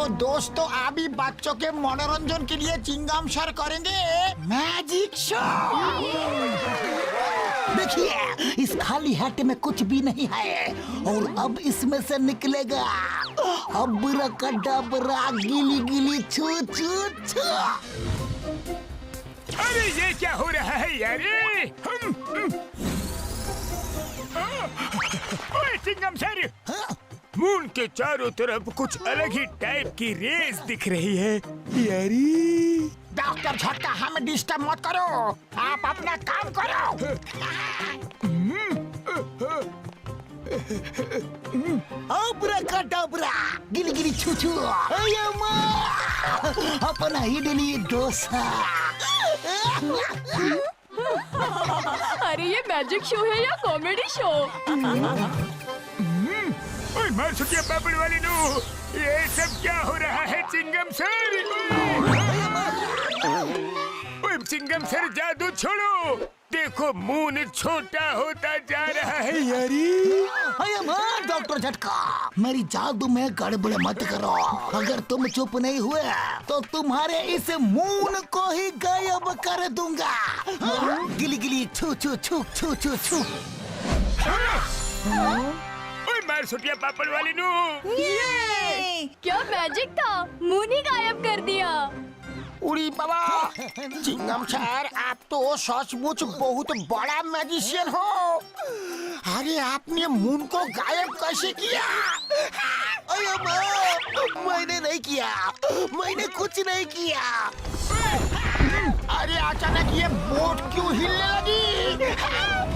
तो दोस्तों अभी बच्चों के मनोरंजन के लिए चिंगम सर करेंगे मैजिक शो। देखिए इस खाली हाथ में कुछ भी नहीं है और अब इसमें से निकलेगा अबराकडाबरा गिली गिली छू छू छू। अरे ये क्या हो रहा है यार? ओए चिंगम सर, मून के चारों तरफ कुछ अलग ही टाइप की रेस दिख रही है यारी। डॉक्टर झटका हमें डिस्टर्ब मत करो, आप अपना काम करो। अबराकडाबरा गिली गिली छू छू। अपना इडली डोसा। अरे ये मैजिक शो है या कॉमेडी शो? ओए मार सुटिया पापड़ वाली नू, ये सब क्या हो रहा है चिंगम सर? ओए चिंगम सर जादू छोड़ो, देखो मून छोटा होता जा रहा है यारी। डॉक्टर झटका मेरी जादू में गड़बड़ मत करो, अगर तुम चुप नहीं हुए तो तुम्हारे इस मून को ही गायब कर दूंगा। गिली गिली छू छू छू छू छू छू। ओए मार सुटिया पापड़ वाली नू, ये क्या मैजिक था, मून ही गायब कर दिया। उड़ी बाबा, चिंगम सर आप तो सचमुच बहुत बड़ा मैजिशियन हो। अरे आपने मून को गायब कैसे किया? मैंने नहीं किया, मैंने कुछ नहीं किया। अरे अचानक ये बोट क्यों हिलने लगी?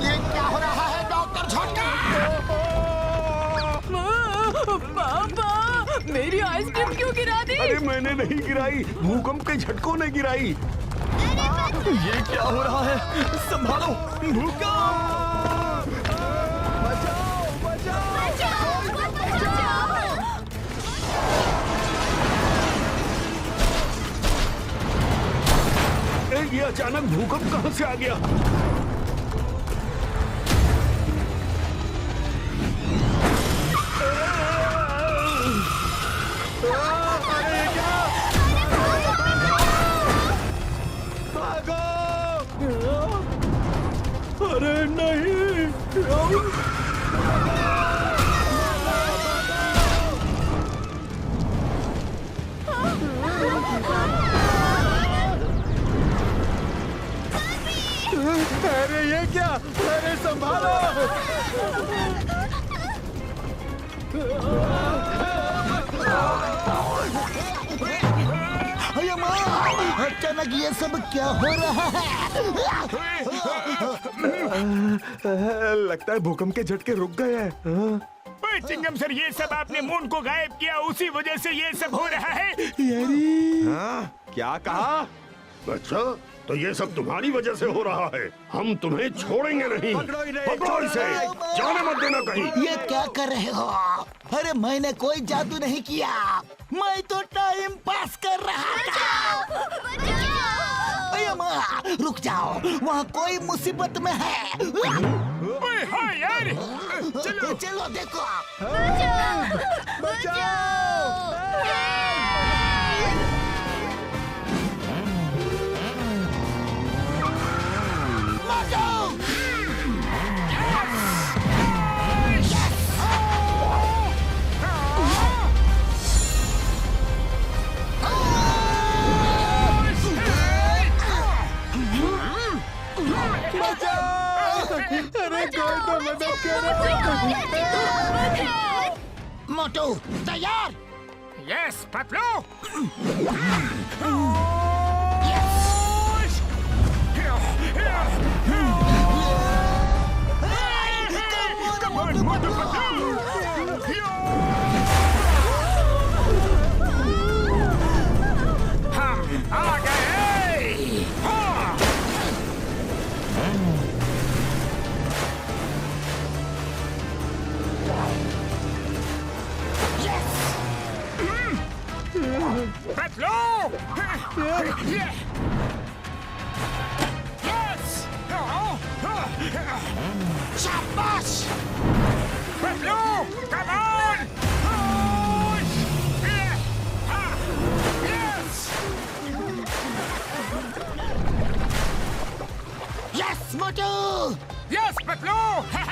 ये क्या हो रहा है डॉक्टर झटका? पापा मेरी आइसक्रीम क्यों गिरा दी? अरे मैंने नहीं गिराई, भूकंप के झटकों ने गिराई। ये क्या हो रहा है? संभालो, भूकंप! बचाओ, बचाओ! ये अचानक भूकंप कहां से आ गया? अरे नहीं! अरे ये क्या? अरे संभालो! अचानक ये सब क्या हो रहा है? लगता है भूकंप के झटके रुक गए हैं। ओए चिंगम सर, ये सब आपने मून को गायब किया, उसी वजह से ये सब हो रहा है यारी। क्या कहा? अच्छा, तो ये सब तुम्हारी वजह से हो रहा है। हम तुम्हें छोड़ेंगे नहीं। पकड़ो इसे, जाने मत देना कहीं। ये क्या कर रहे हो? अरे मैंने कोई जादू नहीं किया, मैं तो टाइम पास कर रहा था। रुक जाओ, वहाँ कोई मुसीबत में है। ओए हाँ यार, चलो चलो देखो। मोटू तैयार? यस पतलू। हम आ गए। पतलू! Yes! शाबाश! Patlu! Come on! Push! Yes Motu. Yes Patlu. Hey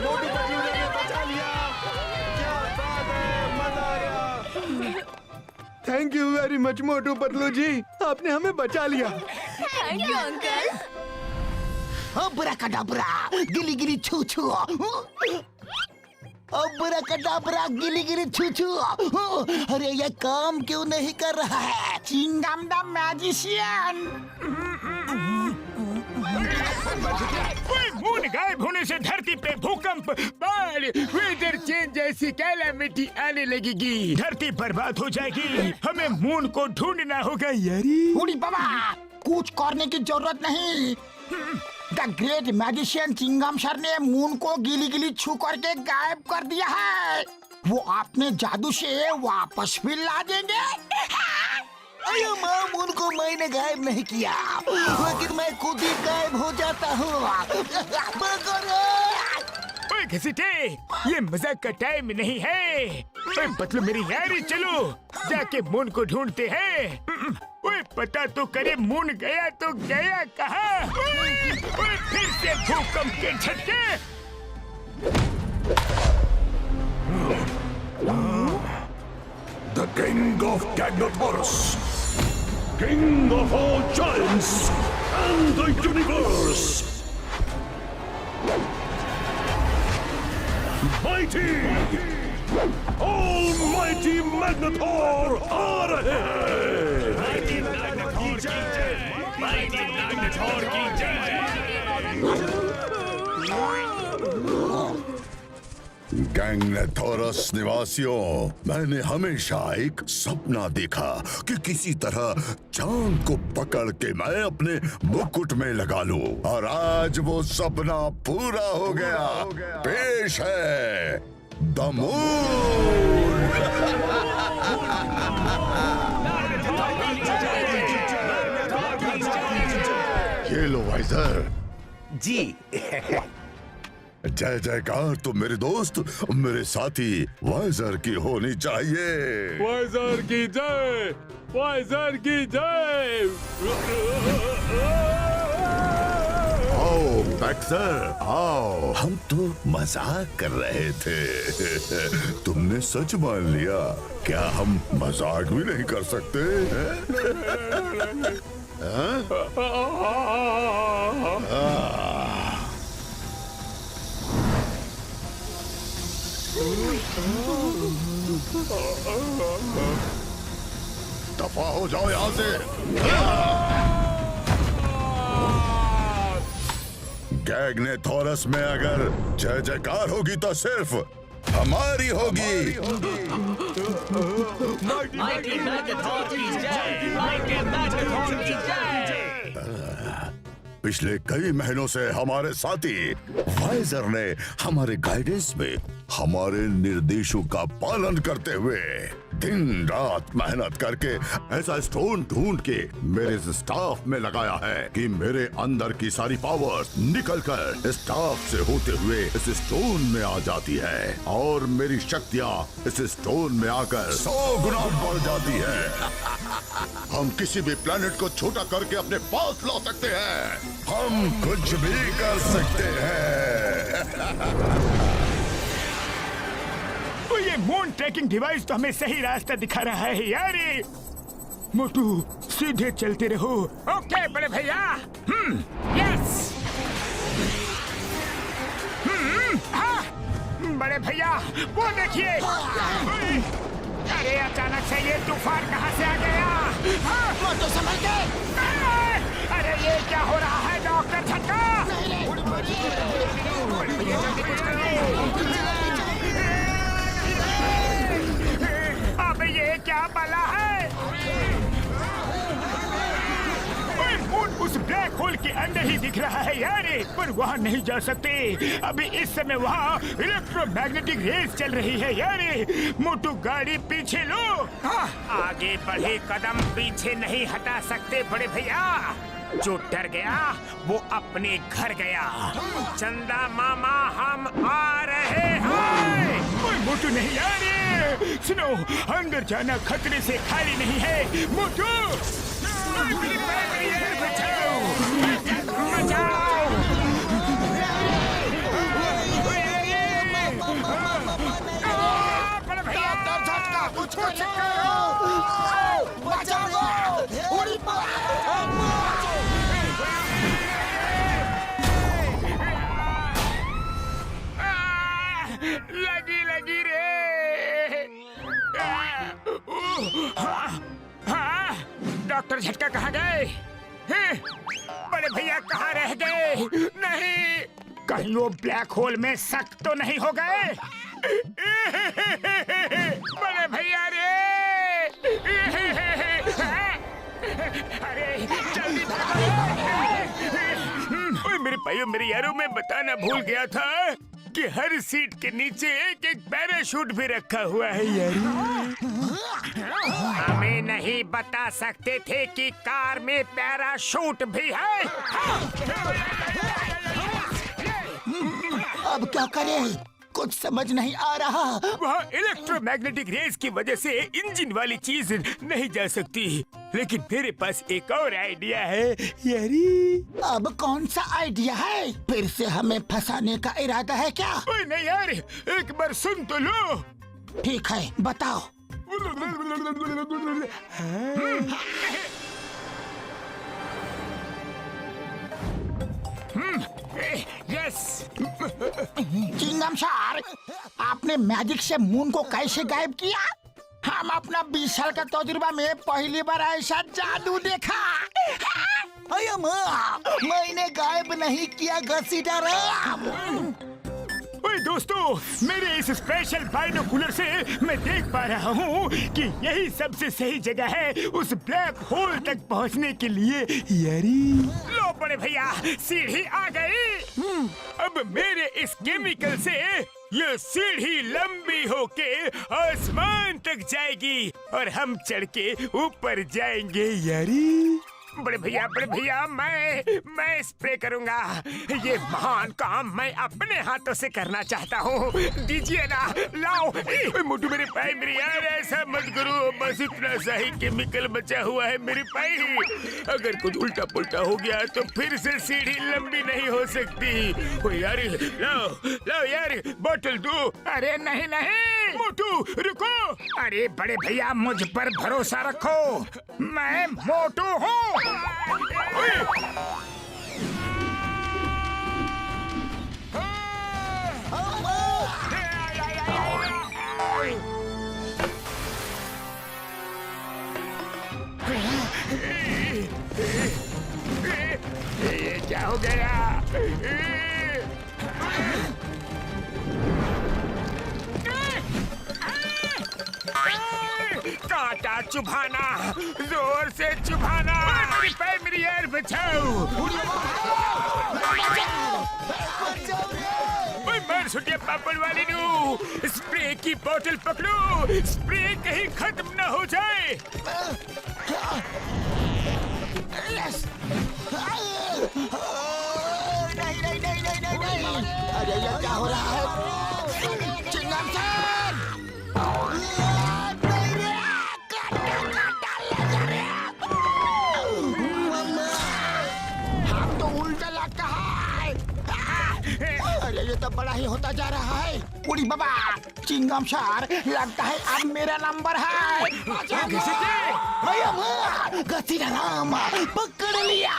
Motu Patlu ने बचा लिया। क्या बात है, मजा आ गया। Thank you very much Motu Patlu ji, आपने हमें बचा लिया। Thank you uncle. अब्राकडाब्रा गिली गिली छू छू। अब्राकडाब्रा गिली गिली छू छू। अरे ये काम क्यों नहीं कर रहा है? Chingam the magician. मून गायब होने से धरती पे भूकंप, बाढ़, वेदर चेंज जैसी कैलामिटी आने लगेगी। धरती बर्बाद हो जाएगी। हमें मून को ढूंढना होगा यारी। उड़ी बाबा, कुछ करने की जरूरत नहीं। द ग्रेट मैजिशियन चिंगम सर ने मून को गिली गिली छू करके गायब कर दिया है। वो अपने जादू से वापस भी ला देंगे। अरे माँ, मून को मैंने गायब नहीं किया, लेकिन मैं खुद ही गायब हो जाता हूँ। ओए घसीटे, ये मजाक का टाइम नहीं है। ओए बतलो मेरी यारी, चलो जाके मून को ढूंढते हैं। ओए पता तो करे मून गया तो गया कहाँ? ओए फिर से भूकंप के झटके। The King of Gagnotaurus, King of all giants and the universe. Mighty, almighty Magnetor आ रहे हैं। Mighty Magnetor की जय, Mighty Magnetor की जय। गैंगनेथोरस निवासियों, मैंने हमेशा एक सपना देखा कि किसी तरह चांद को पकड़ के मैं अपने मुकुट में लगा लूं, और आज वो सपना पूरा हो गया। पेश है द मून। ये लो वाइजर जी। जय जयकार तो मेरे दोस्त, मेरे साथी वाइजर की होनी चाहिए। वाइजर की जय, वाइजर की जय। आओ बैक्सर, आओ। हम तो मजाक कर रहे थे, तुमने सच मान लिया। क्या हम मजाक भी नहीं कर सकते? दफा हो जाओ यहाँ से। गैंगनेथोरस में अगर जय जयकार होगी तो सिर्फ हमारी होगी। माइटी मैग्नेटॉर की जय, माइटी मैग्नेटॉर की जय। पिछले कई महीनों से हमारे साथी वाइजर ने हमारे गाइडेंस में हमारे निर्देशों का पालन करते हुए दिन रात मेहनत करके ऐसा स्टोन ढूंढ के मेरे स्टाफ में लगाया है कि मेरे अंदर की सारी पावर्स निकलकर स्टाफ से होते हुए इस स्टोन में आ जाती है, और मेरी शक्तियाँ इस स्टोन में आकर 100 गुना बढ़ जाती है। हम किसी भी प्लेनेट को छोटा करके अपने पास ला सकते हैं। हम कुछ भी कर सकते हैं। तो ये मून ट्रैकिंग डिवाइस तो हमें सही रास्ता दिखा रहा है यारी। मोटू सीधे चलते रहो। ओके बड़े भैया। यस। हाँ बड़े भैया, वो देखिए। अरे अचानक से ये तूफान कहाँ से आ गया? मोटू संभल के। अरे ये क्या हो रहा है डॉक्टर झटका? अब ये क्या बला है? मून उस ब्लैक होल के अंदर ही दिख रहा है यारे, पर वहाँ नहीं जा सकते। अभी इस समय वहाँ इलेक्ट्रोमैग्नेटिक रेस चल रही है यारे। मोटू गाड़ी पीछे लो। आगे बढ़े कदम पीछे नहीं हटा सकते बड़े भैया। जो डर गया वो अपने घर गया। चंदा मामा हम आ रहे हैं। कोई मोटू नहीं आ रहे। सुनो, अंदर जाना खतरे से खाली नहीं है। मोटू भैया कहाँ गए? हैं? बड़े भैया कहाँ रह गए? नहीं, कहीं वो ब्लैक होल में सक तो नहीं हो गए? बड़े भैया रे! अरे जल्दी भागो! मेरे भाइयों मेरे यारों, मैं बताना भूल गया था कि हर सीट के नीचे एक एक पैराशूट भी रखा हुआ है यार। हमें नहीं बता सकते थे कि कार में पैराशूट भी है। अब क्या करें? कुछ समझ नहीं आ रहा। वहाँ इलेक्ट्रोमैग्नेटिक रेस की वजह से इंजन वाली चीज नहीं जा सकती, लेकिन मेरे पास एक और आइडिया है यारी। अब कौन सा आइडिया है? फिर से हमें फंसाने का इरादा है क्या? ओए नहीं यार, एक बार सुन तो लो। ठीक है, बताओ। यस। चिंगम सर, आपने मैजिक से मून को कैसे गायब किया? हम अपना 20 साल का तजुर्बा में पहली बार ऐसा जादू देखा। अरे माँ, मैंने गायब नहीं किया घसीटा। ओए दोस्तों, मेरे इस स्पेशल बाइनोकुलर से मैं देख पा रहा हूँ कि यही सबसे सही जगह है उस ब्लैक होल तक पहुँचने के लिए यारी। लो बड़े भैया, सीढ़ी आ गई। अब मेरे इस केमिकल से ये सीढ़ी लंबी होके आसमान तक जाएगी और हम चढ़ के ऊपर जाएंगे यारी। बड़े भैया, मैं स्प्रे करूंगा। ये महान काम मैं अपने हाथों से करना चाहता हूँ। दीजिए ना, लाओ। मोटू मेरे भाई, मेरे यार, ऐसा मत करो। बस इतना सा ही केमिकल बचा हुआ है मेरे भाई। अगर कुछ उल्टा पुल्टा हो गया तो फिर से सीढ़ी लंबी नहीं हो सकती। ओ यार, लाओ यार, बोतल दो। अरे नहीं, मोटू रुको। अरे बड़े भैया, मुझ पर भरोसा रखो, मैं मोटू हूँ। ये क्या हो गया? कांटा चुभाना, जोर से चुभाना। मेरी पैर, मेरी यार, बचाओ। मार सुटिया पापड़ वाली नू, स्प्रे की बोतल पकड़ो, स्प्रे कहीं खत्म न हो जाए। नहीं। अरे ये क्या हो रहा है? चिंगम सर! हम तो उल्टा लगता है। अरे ये तो बड़ा ही होता जा रहा है। उड़ी बाबा, चिंगम सर, लगता है अब मेरा नंबर है। घसीटा नाम पकड़ लिया।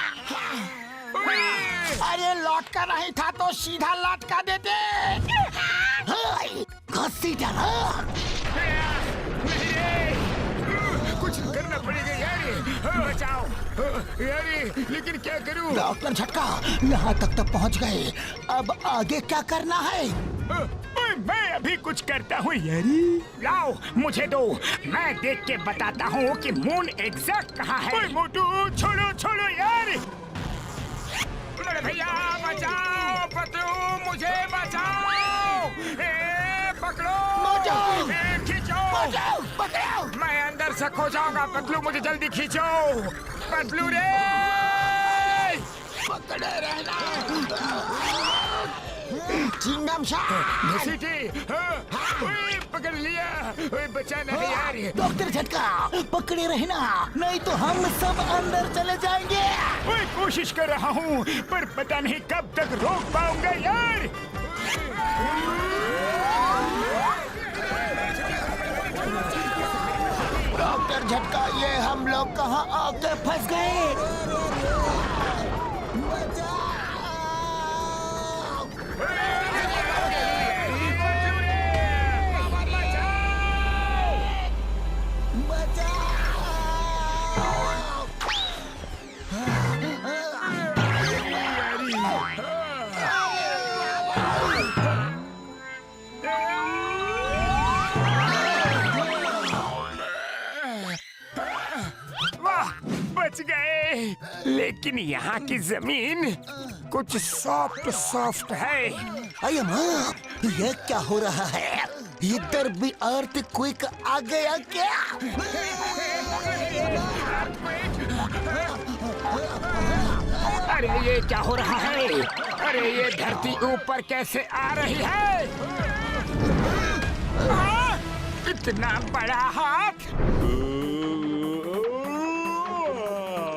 अरे लौटका नहीं था तो सीधा लटका देते। घसीटा नाम। कुछ करना पड़ेगा यार, बचाओ यार, लेकिन क्या करूं? डॉक्टर झटका, यहाँ तक तो पहुँच गए। अब आगे क्या करना है? मैं अभी कुछ करता हूँ यारी। लाओ मुझे दो, मैं देख के बताता हूँ कि मून एग्जैक्ट कहाँ है। मोटू छोड़ो यार। बड़े भैया बचाओ, पतलू मुझे बचाओ। पकड़ो, खींचो। पकड़ो। मैं अंदर से खो जाऊंगा। पतलू मुझे जल्दी खींचो। पतलू रे, पकड़े रहना। चिंगम घसीटी, पकड़ लिया। बचाना है यार। डॉक्टर झटका, पकड़े रहना, नहीं तो हम सब अंदर चले जाएंगे। कोशिश कर रहा हूँ, पर पता नहीं कब तक रोक पाऊंगा यार। डॉक्टर झटका, ये हम लोग कहाँ आके फंस गए? वाह, बच गए। लेकिन यहाँ की जमीन कुछ सॉफ्ट सॉफ्ट है। अये माँ, ये क्या हो रहा है? इधर भी अर्थक्वेक आ गया क्या? अरे ये क्या हो रहा है? अरे ये धरती ऊपर कैसे आ रही है? इतना बड़ा हाथ,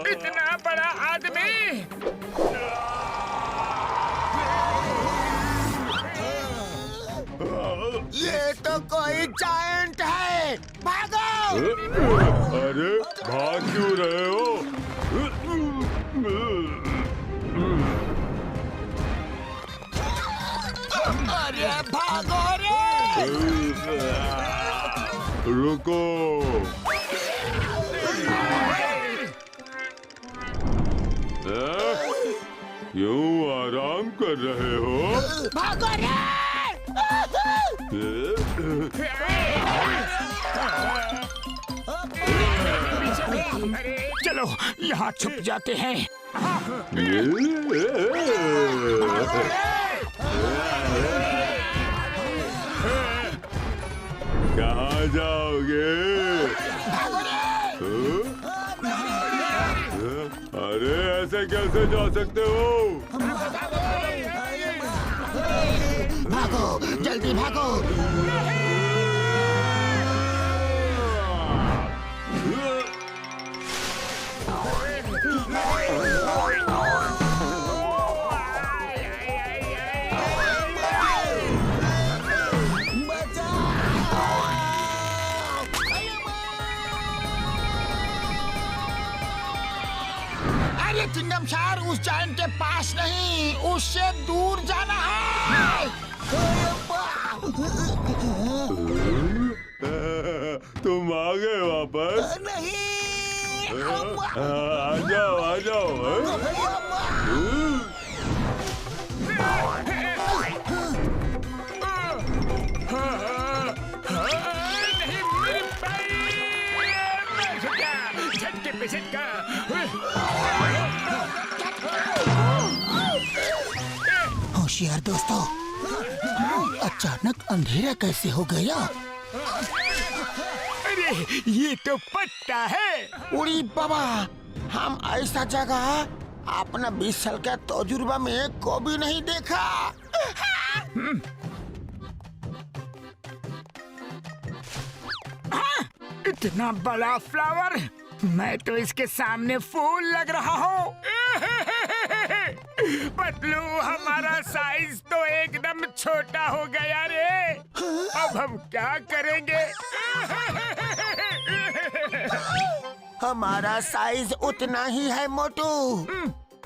इतना बड़ा आदमी। ये तो कोई जायंट है। भागो! अरे भाग क्यों रहे हो? अरे भागो रे! रुको। क्यों आराम कर रहे हो? भागो रे! चलो यहाँ छुप जाते हैं। कहाँ जाओगे? अरे ऐसे कैसे जा सकते हो? भागो, जल्दी भागो! अरे चिंगमशार, उस जायंट के पास नहीं, उससे दूर जाना है। तुम आ गए वापस? नहीं। आ जाओ आ जाओ। झटके पे झटका। होशियार दोस्तों, अचानक अंधेरा कैसे हो गया? अरे ये तो पट्टा है। उड़ी बाबा, हम ऐसा जगह अपना 20 साल का तजुर्बा में कभी नहीं देखा। इतना बड़ा फ्लावर, मैं तो इसके सामने फूल लग रहा हूँ। पतलू, हमारा साइज तो एकदम छोटा हो गया रे। अब हम क्या करेंगे? हमारा साइज उतना ही है मोटू।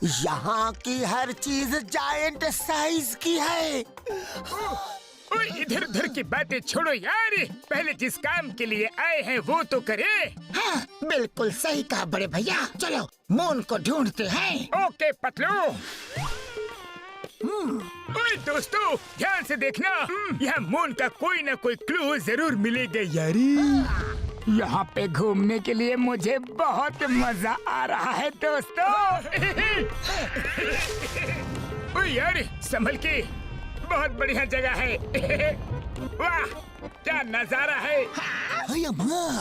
यहाँ की हर चीज जायंट साइज की है। इधर उधर की बातें छोड़ो यार, पहले जिस काम के लिए आए हैं वो तो करे। हाँ, बिल्कुल सही कहा बड़े भैया। चलो मून को ढूंढते हैं। ओके पतलू। ओए दोस्तों, ध्यान से देखना, यहाँ मून का कोई ना कोई क्लू जरूर मिलेगा यारी। यहाँ पे घूमने के लिए मुझे बहुत मजा आ रहा है दोस्तों। ओए यार, संभल के, बहुत बढ़िया जगह है। वाह, क्या नजारा है। अरे माँ,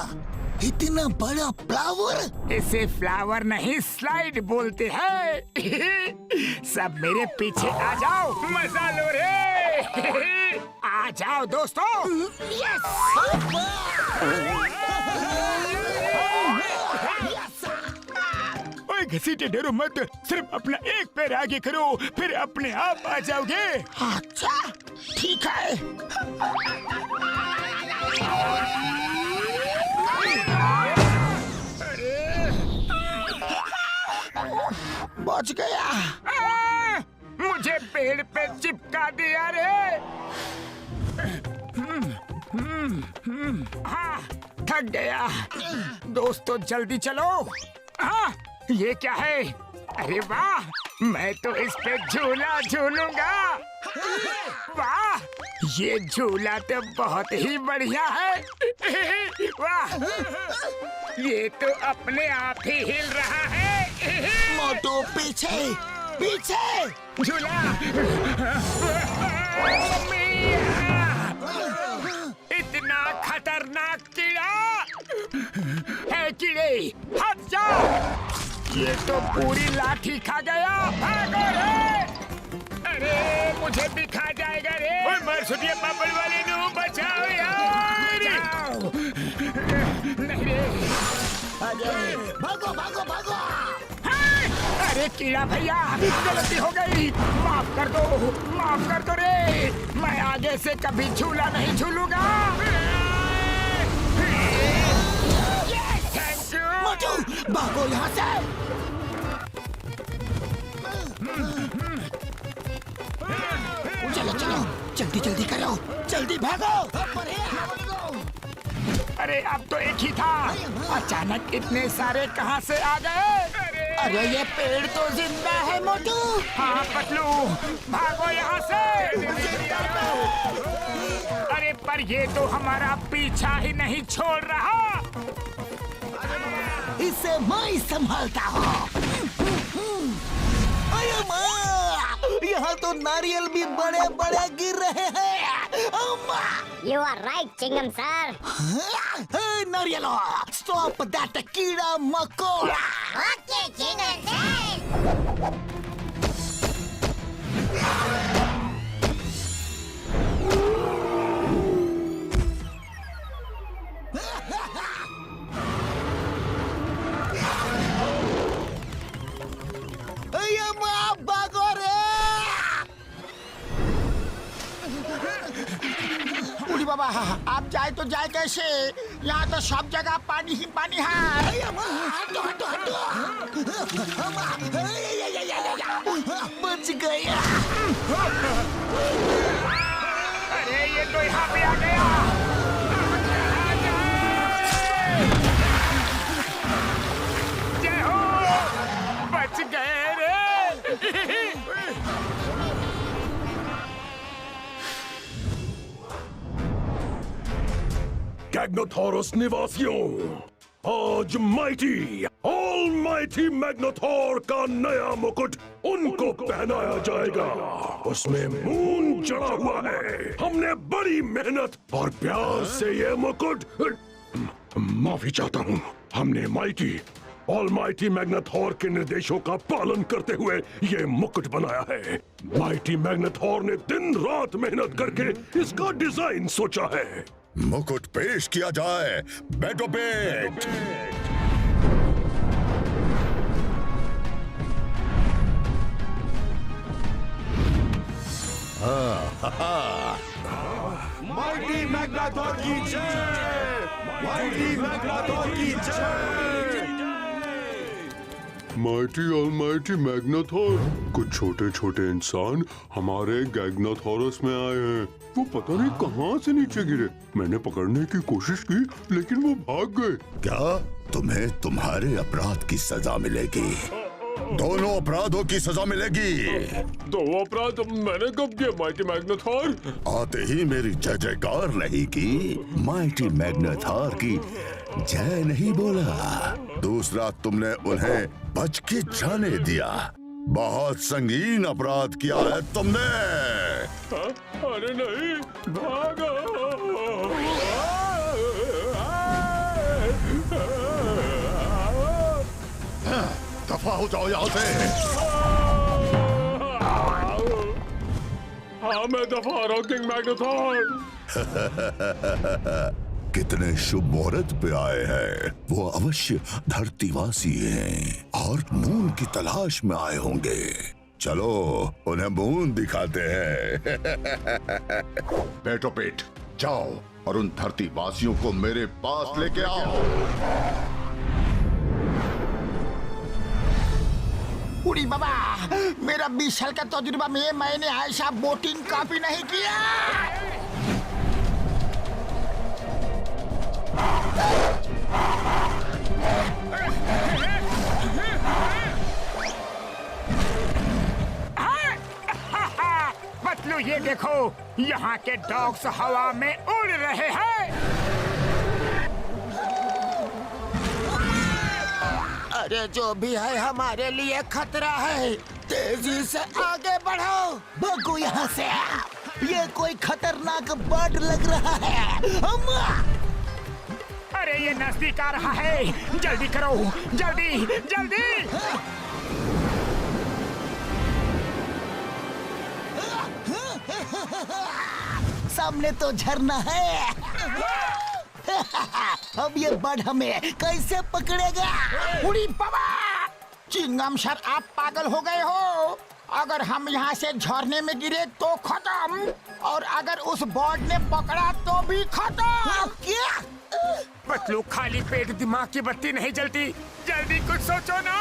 इतना बड़ा फ्लावर! इसे फ्लावर नहीं स्लाइड बोलते हैं। सब मेरे पीछे आ जाओ, मजा लो रे। आ जाओ दोस्तों। ओए घसीटे डरो मत, सिर्फ अपना एक पैर आगे करो, फिर अपने आप आ जाओगे। अच्छा, ठीक है। बच गया। मुझे पेड़ पे चिपका दिया रे। हाँ, थक गया। दोस्तों जल्दी चलो। हाँ, ये क्या है? अरे वाह, मैं तो इस पे झूला झूलूंगा। वाह, ये झूला तो बहुत ही बढ़िया है। वाह, ये तो अपने आप ही हिल रहा है। मोटू पीछे पीछे। झूला। इतना खतरनाक कीड़ा है। कीड़े हट जाओ, ये तो पूरी लाठी खा गया। भागो रे! अरे मुझे भी खा जाएगा रे। ओए मर सुनिए पापड़ वाले नू, बचाओ यार। नहीं रे। भागो भागो भागो। अरे कीड़ा भैया, गलती हो गई, माफ कर दो रे। मैं आगे से कभी झूला नहीं झूलूंगा। Thank you. मोटू भागो यहाँ से। चलो चलो, जल्दी जल्दी करो, जल्दी भागो। अरे अब तो एक ही था, अचानक इतने सारे कहाँ से आ गए? अरे ये पेड़ तो जिंदा है मोटू। हाँ पतलू, भागो यहाँ से। अरे पर ये तो हमारा पीछा ही नहीं छोड़ रहा। इसे मैं ही संभालता हूँ। अरे माँ, यहाँ तो नारियल भी बड़े बड़े गिर रहे हैं। अम्मा! You are right, Chingam sir. Hey, नारियलो, stop that कीड़ा मकोड़ा। Okay, Chingam sir. अरे माँ, भागो रे। उड़ी बाबा, आप जाए तो जाए कैसे? यहाँ तो सब जगह पानी ही पानी है। अरे माँ, हटो हटो हटो। अम्मा, बच गया। अरे ये तो यहाँ पे आ गया। जय हो, बच गए रे। गैग्नोथोरस निवासियों, आज माइटी ऑलमाइटी मैग्नेथोर का नया मुकुट उनको पहनाया जाएगा। उसमें मून चढ़ा हुआ है। हमने बड़ी मेहनत और प्यार से ये मुकुट, माफी चाहता हूँ, हमने माइटी ऑलमाइटी मैग्नेथोर के निर्देशों का पालन करते हुए ये मुकुट बनाया है। माइटी मैग्नेथोर ने दिन रात मेहनत करके इसका डिजाइन सोचा है। मुकुट पेश किया जाए। बैठो पेट। माइटी मैग्नेथोर की जय। माइटी मैग्नेथोर की जय। माइटी ऑलमाइटी मैग्नेथोर, कुछ छोटे छोटे इंसान हमारे गैग्नाथोरस में आए हैं। वो पता नहीं कहाँ से नीचे गिरे। मैंने पकड़ने की कोशिश की लेकिन वो भाग गए। क्या तुम्हें तुम्हारे अपराध की सजा मिलेगी? दोनों अपराधों की सजा मिलेगी। दो अपराध मैंने कब किए माइटी मैग्नेथोर? आते ही मेरी जय जयकार नहीं की, माइटी मैग्नेथोर की जय नहीं बोला। दूसरा, तुमने उन्हें बच के जाने दिया। बहुत संगीन अपराध किया है तुमने। अरे नहीं, भागो। दफा हो जाओ यहाँ से। हाँ मैं दफा रहा हूँ किंग मैग्नेथोर। कितने शुभ मुहूर्त पे आए हैं। वो अवश्य धरतीवासी हैं और मून की तलाश में आए होंगे। चलो उन्हें मून दिखाते हैं। बैठो पेट, जाओ और उन धरतीवासियों को मेरे पास लेके आओ। उड़ी बाबा, मेरा 20 साल का तजुर्बा में मैंने ऐसा बोटिंग कभी नहीं किया। पतलू ये देखो, यहाँ के डॉग्स हवा में उड़ रहे हैं। अरे जो भी है हमारे लिए खतरा है, तेजी से आगे बढ़ो। भागो यहाँ से, ये कोई खतरनाक बर्ड लग रहा है। अम्मा! अरे ये नजदीक आ रहा है, जल्दी करो, जल्दी जल्दी। सामने तो झरना है। अब ये बर्ड हमें कैसे पकड़ेगा? उड़ी बाबा! चिंगम सर, आप पागल हो गए हो। अगर हम यहाँ से झरने में गिरे तो खत्म, और अगर उस बर्ड ने पकड़ा तो भी खत्म। क्या? पतलू, खाली पेट दिमाग की बत्ती नहीं जलती, जल्दी कुछ सोचो ना।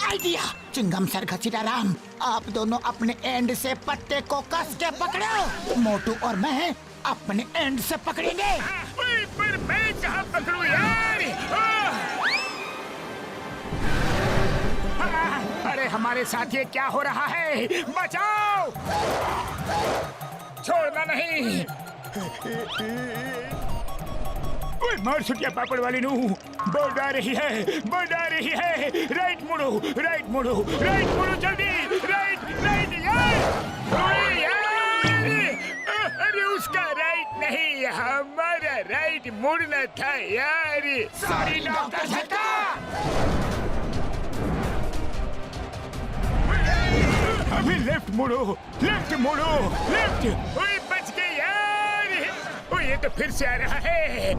आइडिया! चिंगम सर, घसीटाराम, आप दोनों अपने एंड से पत्ते को कस के पकड़ो। मोटू और मैं अपने एंड से पकड़ेंगे। पर मैं कहाँ पकड़ूं यार? अरे हमारे साथ ये क्या हो रहा है? बचाओ! छोड़ना नहीं। ओए मार छुटिया पापड़ वाली नू, बोर्ड आ रही है, बोर्ड आ रही है। राइट मुड़ो, राइट मुड़ो, राइट मुड़ो, जल्दी राइट राइट यार। अरे उसका राइट नहीं, हमारा राइट मुड़ना था यार। सॉरी डॉक्टर झटका। अभी लेफ्ट मुड़ो, लेफ्ट मुड़ो, लेफ्ट। ओए बच गए यार। ओए ये तो फिर से आ रहा है।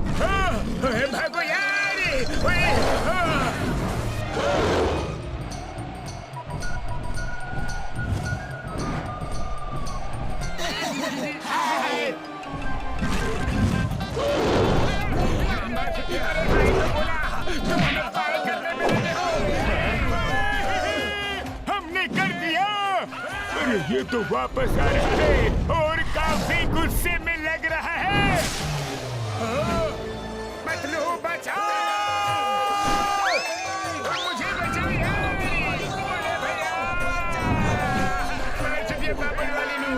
ओए भागो यार। ओए हमने कर दिया। अरे ये तो वापस आ रहा है और काफी गुस्से में लग रहा है। पतलू बचाओ, मुझे बचाओ यार। भैया पापड़ वाली नू।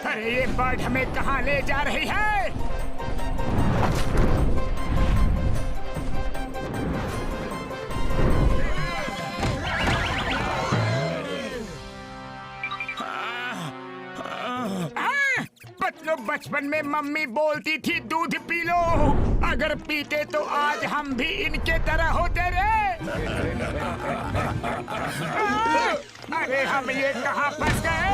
अरे ये बर्ड हमें कहाँ ले जा रही है? पतलू, बचपन में मम्मी बोलती थी दूध पी लो, अगर पीते तो आज हम भी इनके तरह होते रे। अरे हम ये कहाँ फंस गए?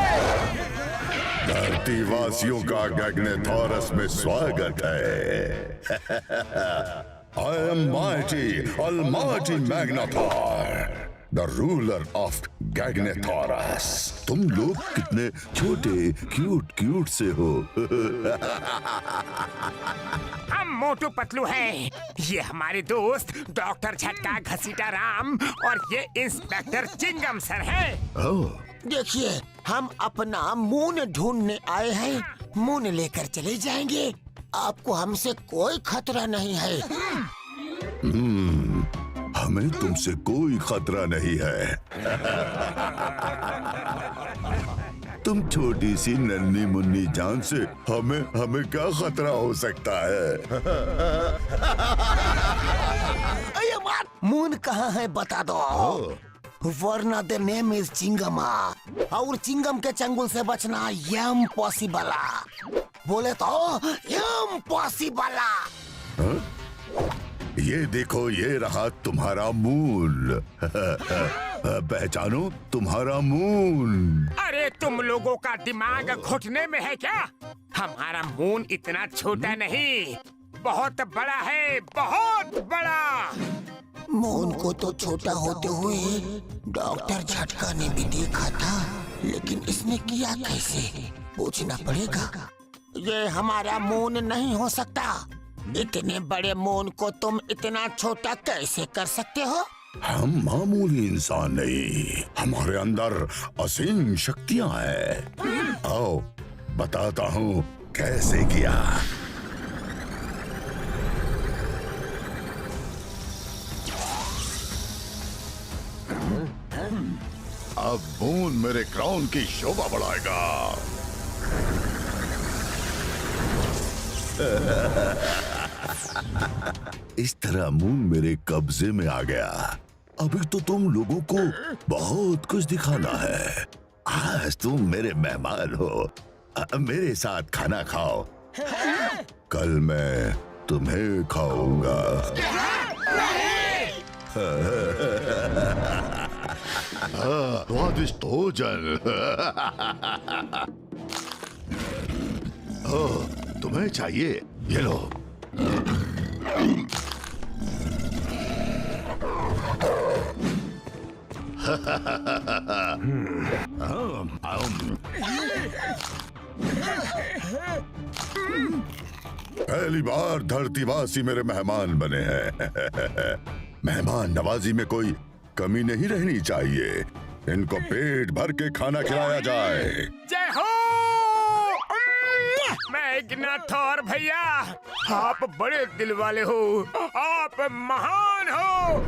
धरती वासियों का गैग्नेथोरस में स्वागत है। I am mighty, almighty Magnetar, the ruler of Gagnetorus. तुम लोग कितने छोटे क्यूट से हो। हम मोटू पतलू हैं। ये हमारे दोस्त डॉक्टर झटका, घसीटाराम और ये इंस्पेक्टर चिंगम सर हैं। देखिए, हम अपना मून ढूंढने आए हैं। मून लेकर चले जाएंगे। आपको हमसे कोई खतरा नहीं है। हमें तुमसे कोई खतरा नहीं है। तुम छोटी सी नन्ही मुन्नी जान से हमें क्या खतरा हो सकता है? मून कहाँ है बता दो, वरना द नेम इज चिंगमा, और चिंगम के चंगुल से बचना इम्पॉसिबल। बोले तो इम्पॉसिबल। ये देखो, ये रहा तुम्हारा मून। पहचानो तुम्हारा मून। अरे तुम लोगों का दिमाग घुटने में है क्या? हमारा मून इतना छोटा नहीं, बहुत बड़ा है, बहुत बड़ा। मून को तो छोटा होते हुए डॉक्टर झटका ने भी देखा था, लेकिन इसने किया कैसे? पूछना पड़ेगा। ये हमारा मून नहीं हो सकता। इतने बड़े मून को तुम इतना छोटा कैसे कर सकते हो? हम मामूली इंसान नहीं, हमारे अंदर असीम शक्तियां हैं। आओ बताता हूँ कैसे किया। अब मून मेरे क्राउन की शोभा बढ़ाएगा। इस तरह मून मेरे कब्जे में आ गया। अभी तो तुम लोगों को बहुत कुछ दिखाना है। आज तुम मेरे मेहमान हो। मेरे साथ खाना खाओ। कल मैं तुम्हें खाऊंगा। स्वादिष्ट भोजन। तुम्हें चाहिए, ये लो। पहली बार धरतीवासी मेरे मेहमान बने हैं। मेहमान नवाजी में कोई कमी नहीं रहनी चाहिए। इनको पेट भर के खाना खिलाया जाए। जय हो मैग्नाथोर भैया, आप बड़े दिल वाले हो। आप महान हो,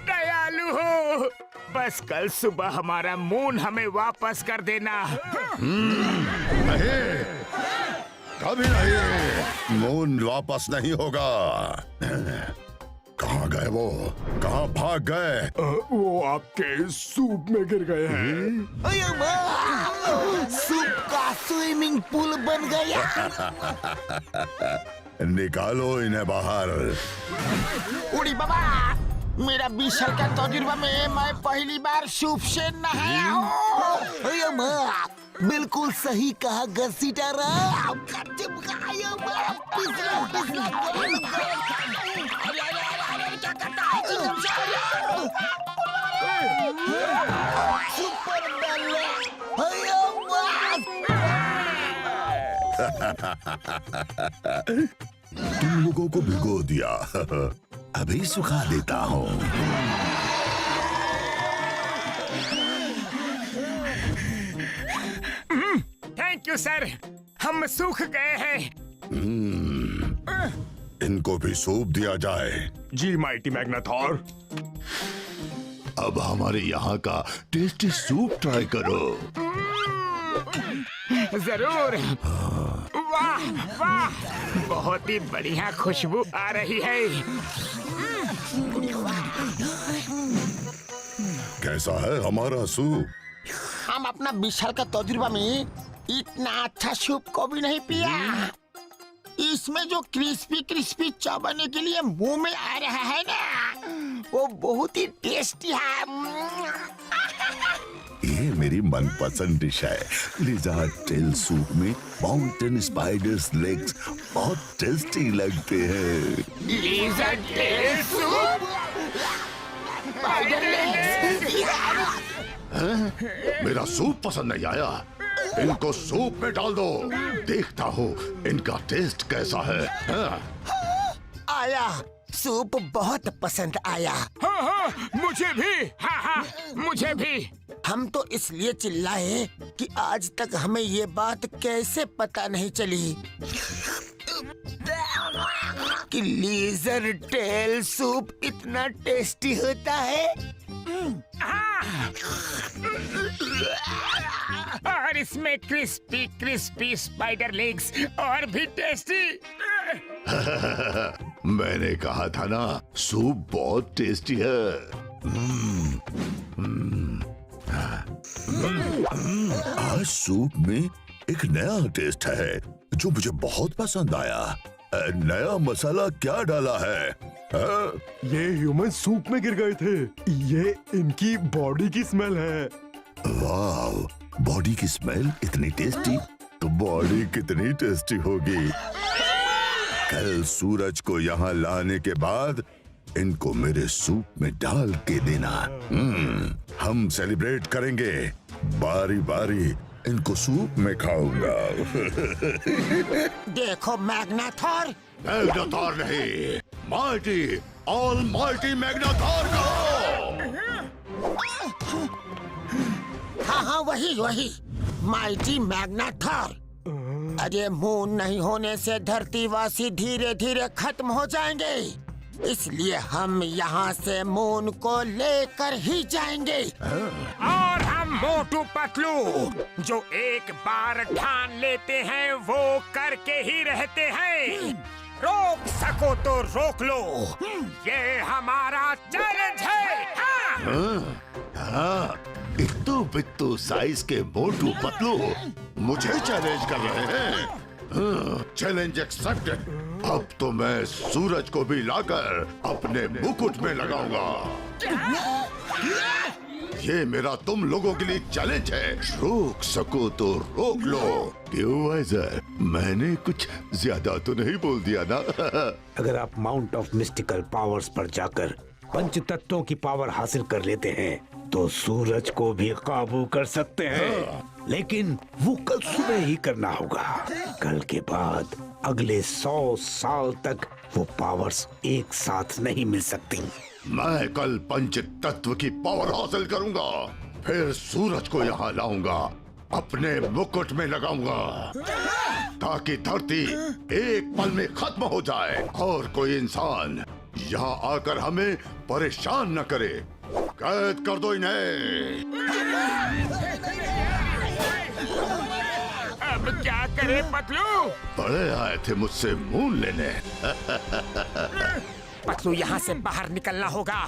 दयालु हो। बस कल सुबह हमारा मून हमें वापस कर देना। नहीं, कभी नहीं। मून वापस नहीं होगा। कहाँ गए वो? कहाँ भाग गए? वो आपके सूप में गिर गए हैं। अरे वाह! सूप का स्विमिंग पूल बन गया। निकालो इन्हें बाहर। उड़ी बाबा, मेरा 20 साल का तजुर्बा में मैं पहली बार सूप से नहाया हूँ। अरे वाह! बिल्कुल सही कहा घसीटारा। तुम लोगों को भिगो दिया। अभी सुखा देता हूँ। थैंक यू सर, हम सूख गए हैं। इनको भी सूप दिया जाए। जी माइटी मैग्नाथॉर। अब हमारे यहाँ का टेस्टी सूप ट्राई करो। जरूर। वाह वाह, बहुत ही बढ़िया खुशबू आ रही है। कैसा है हमारा सूप? हम अपना 20 साल का तजुर्बा में इतना अच्छा सूप को भी नहीं पिया। इसमें जो क्रिस्पी क्रिस्पी चबाने के लिए मुंह में आ रहा है ना, वो बहुत ही टेस्टी है। ये मेरी मनपसंद डिश है। लिज़ार्ड टेल सूप में माउंटेन स्पाइडर्स लेग्स बहुत टेस्टी लगते हैं। Lizard tail soup? मेरा सूप पसंद नहीं आया? इनको सूप में डाल दो। देखता हूँ इनका टेस्ट कैसा है। आया, सूप बहुत पसंद आया। हाँ हाँ, मुझे भी। हाँ हाँ, मुझे भी। हम तो इसलिए चिल्लाए कि आज तक हमें ये बात कैसे पता नहीं चली कि लिज़र्ड टेल सूप इतना टेस्टी होता है। और इसमें क्रिस्पी क्रिस्पी स्पाइडर लेग्स और भी टेस्टी। मैंने कहा था ना, सूप बहुत टेस्टी है। आज सूप में एक नया टेस्ट है जो मुझे बहुत पसंद आया। नया मसाला क्या डाला है? ये ह्यूमन सूप में गिर गए थे। ये इनकी बॉडी की स्मेल है। वाह, बॉडी की स्मेल इतनी टेस्टी तो बॉडी कितनी टेस्टी होगी। कल सूरज को यहाँ लाने के बाद इनको मेरे सूप में डाल के देना। हम सेलिब्रेट करेंगे। बारी बारी इनको सूप में खाऊंगा। देखो मैग्नाथॉर। मैग्नाथॉर नहीं, माइटी, ऑलमाइटी मैग्नाथॉर कहो। हाँ हाँ, वही वही, माइटी मैग्नाथॉर। अरे मून नहीं होने से धरतीवासी धीरे धीरे खत्म हो जाएंगे, इसलिए हम यहाँ से मून को लेकर ही जाएंगे। और हम मोटू पतलू, जो एक बार ठान लेते हैं वो करके ही रहते हैं। रोक सको तो रोक लो, ये हमारा चैलेंज है। हाँ, इत्तू बित्तू साइज के मोटू पतलू मुझे चैलेंज कर रहे हैं। Challenge accepted. अब तो मैं सूरज को भी लाकर अपने मुकुट में लगाऊंगा। ये मेरा तुम लोगों के लिए चैलेंज है। रोक सको तो रोक लो। क्यों वाइजर, मैंने कुछ ज्यादा तो नहीं बोल दिया ना? अगर आप माउंट ऑफ मिस्टिकल पावर्स पर जाकर पंच तत्वों की पावर हासिल कर लेते हैं तो सूरज को भी काबू कर सकते हैं, लेकिन वो कल सुबह ही करना होगा। कल के बाद अगले 100 साल तक वो पावर्स एक साथ नहीं मिल सकती। मैं कल पंच तत्व की पावर हासिल करूंगा, फिर सूरज को यहाँ लाऊंगा, अपने मुकुट में लगाऊंगा, ताकि धरती एक पल में खत्म हो जाए और कोई इंसान यहाँ आकर हमें परेशान न करे। कैद कर दो इन्हें। अब क्या करे पतलू? बड़े आए थे मुझसे मून लेने। पतलू, यहाँ से बाहर निकलना होगा।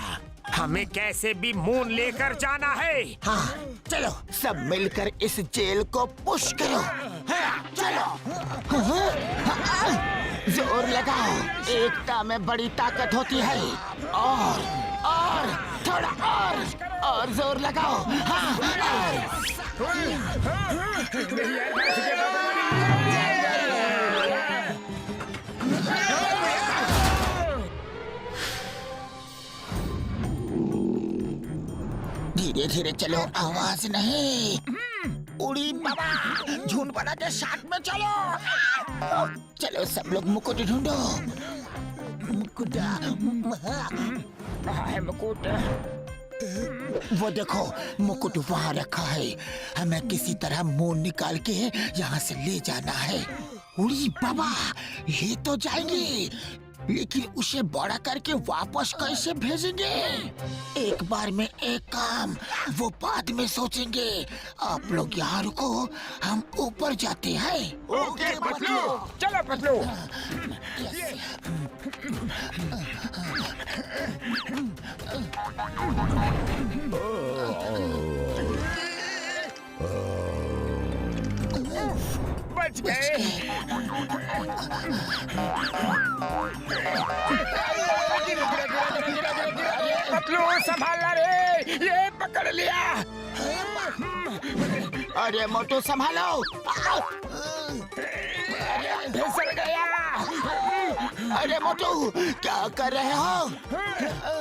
हमें कैसे भी मून लेकर जाना है। हाँ, चलो सब मिलकर इस जेल को पुश करो। हाँ, चलो। जोर लगाओ, एकता में बड़ी ताकत होती है। और थोड़ा और जोर लगाओ। हाँ, धीरे धीरे चलो, आवाज नहीं। उड़ी बाबा, झुंड बना के साथ में चलो। चलो सब लोग मुकुट ढूंढो। मुकुट है मुकुट। वो देखो, मुकुट वहाँ रखा है। हमें किसी तरह मून निकाल के यहाँ से ले जाना है। उड़ी बाबा, ये तो जाएंगे, लेकिन उसे बड़ा करके वापस कैसे भेजेंगे? एक बार में एक काम, वो बाद में सोचेंगे। आप लोग यहाँ रुको, हम ऊपर जाते हैं। ओके पतलू, चलो पतलू। बच गए। पतलू संभालना रे, ये पकड़ लिया। अरे मोटू संभालो। फिसल गया। अरे मोटू, क्या कर रहे हो?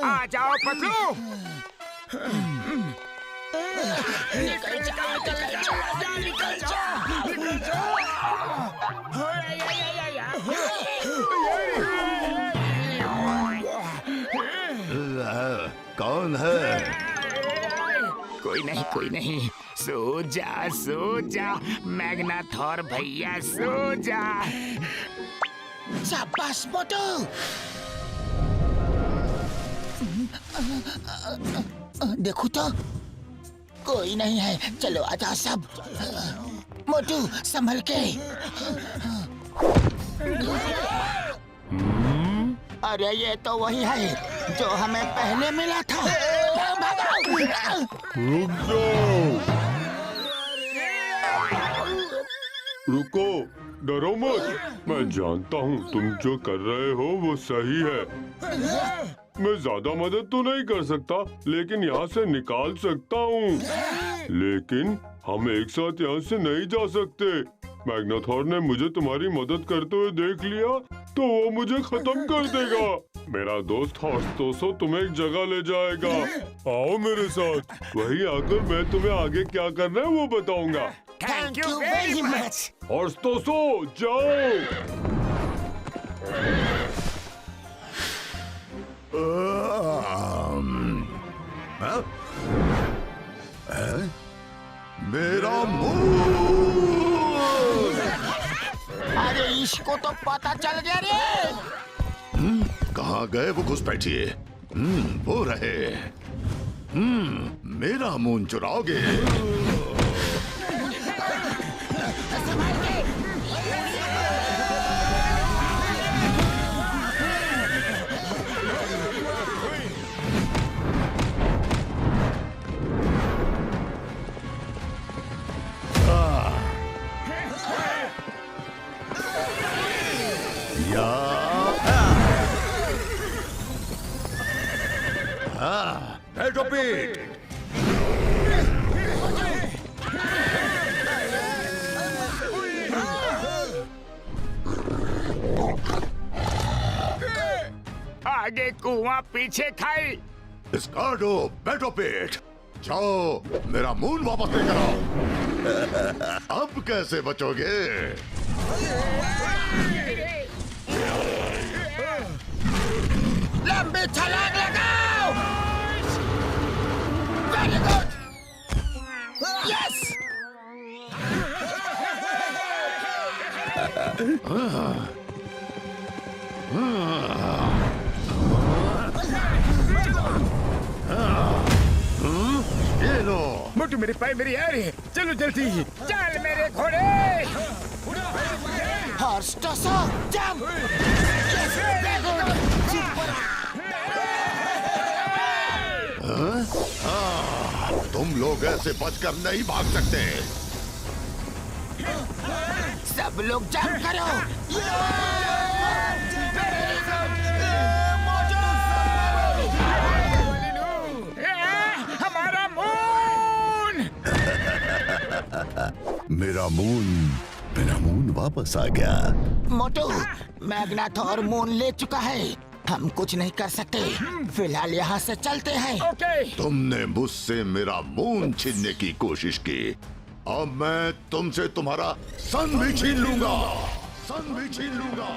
आ जाओ पतलू। निकल जाओ, निकल जाओ। कौन है? कोई नहीं, सो जा मैग्नाथोर भैया, सो जा। शाबाश मोटू। देखो तो कोई नहीं है। चलो आजा सब। मोटू संभल के। अरे ये तो वही है जो हमें पहले मिला था। रुक जाओ, रुको, डरो मत। मैं जानता हूँ तुम जो कर रहे हो वो सही है। मैं ज्यादा मदद तो नहीं कर सकता, लेकिन यहाँ से निकाल सकता हूँ। लेकिन हम एक साथ यहाँ से नहीं जा सकते। मैग्नाथोर ने मुझे तुम्हारी मदद करते हुए देख लिया तो वो मुझे खत्म कर देगा। मेरा दोस्त हॉर्सटोसो तुम्हें एक जगह ले जाएगा। आओ मेरे साथ, वहीं आकर मैं तुम्हें आगे क्या करना है वो बताऊंगा। Thank you very much. Horse Toso, जाओ। मेरा मुंह। अरे इसको तो पता चल गया रे। कहाँ गए वो घुस बैठिए। वो रहे। मेरा मून चुराओगे? Petopit! आगे कुआं पीछे खाई। स्कार्डो, पेटोपिट, जाओ मेरा मून वापस लेकर आओ। अब कैसे बचोगे? लंबी छलांग लगाओ। Very good. यस। ये लो। मोटू मेरे पाए मेरी आ रही है। चलो जल्दी, चल मेरे घोड़े। Horse Toso, jump. Yes, very good. तुम लोग ऐसे बचकर नहीं भाग सकते। सब लोग जंप करो। हमारा मून। मेरा मून वापस आ गया। मोटू, मैग्नाथोर मून ले चुका है। हम कुछ नहीं कर सकते। फिलहाल यहाँ से चलते हैं। ओके। तुमने मुझसे मेरा मून छीनने की कोशिश की। अब मैं तुमसे तुम्हारा सन भी छीन लूंगा। सन भी छीन लूंगा।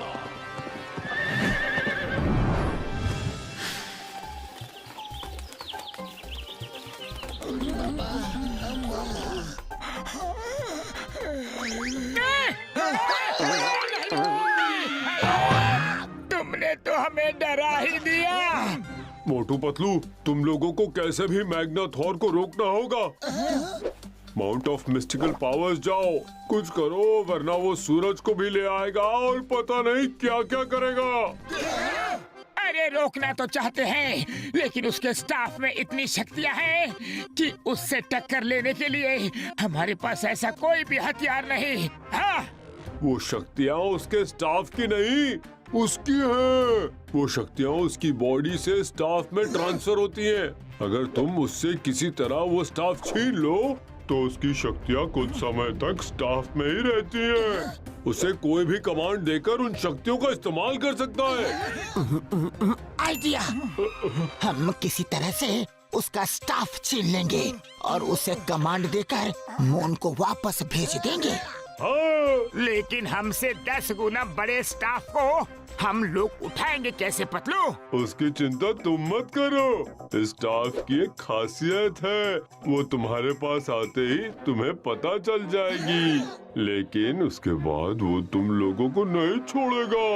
तुमने तो हमें डरा ही दिया। मोटू पतलू, तुम लोगों को कैसे भी मैग्नाथोर को रोकना होगा। माउंट ऑफ मिस्टिकल पावर्स जाओ, कुछ करो वरना वो सूरज को भी ले आएगा और पता नहीं क्या क्या करेगा। अरे रोकना तो चाहते हैं, लेकिन उसके स्टाफ में इतनी शक्तियां हैं कि उससे टक्कर लेने के लिए हमारे पास ऐसा कोई भी हथियार नहीं। हाँ, वो शक्तियाँ उसके स्टाफ की नहीं, उसकी है। वो शक्तियाँ उसकी बॉडी से स्टाफ में ट्रांसफर होती हैं। अगर तुम उससे किसी तरह वो स्टाफ छीन लो तो उसकी शक्तियाँ कुछ समय तक स्टाफ में ही रहती हैं। उसे कोई भी कमांड देकर उन शक्तियों का इस्तेमाल कर सकता है। आइडिया। हम किसी तरह से उसका स्टाफ छीन लेंगे और उसे कमांड देकर मून को वापस भेज देंगे। हाँ, लेकिन हमसे 10 गुना बड़े स्टाफ को हम लोग उठाएंगे कैसे पतलू? उसकी चिंता तुम मत करो। स्टाफ की एक खासियत है, वो तुम्हारे पास आते ही तुम्हें पता चल जाएगी, लेकिन उसके बाद वो तुम लोगों को नहीं छोड़ेगा।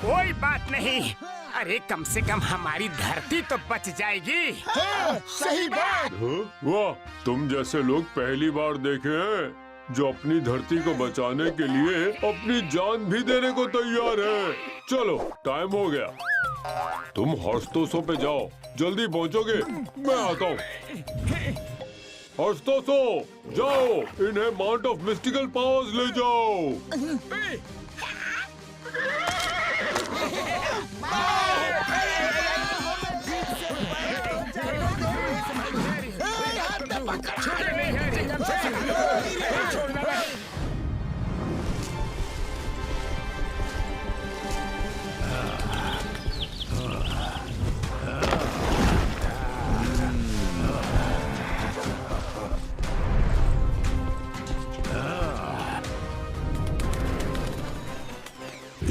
कोई बात नहीं। अरे कम से कम हमारी धरती तो बच जाएगी। सही बात। वाह, तुम जैसे लोग पहली बार देखे हैं जो अपनी धरती को बचाने के लिए अपनी जान भी देने को तैयार है। चलो टाइम हो गया, तुम हॉर्सटोसो पे जाओ, जल्दी पहुंचोगे। मैं आता हूँ। हॉर्सटोसो जाओ, इन्हें माउंट ऑफ मिस्टिकल पावर्स ले जाओ।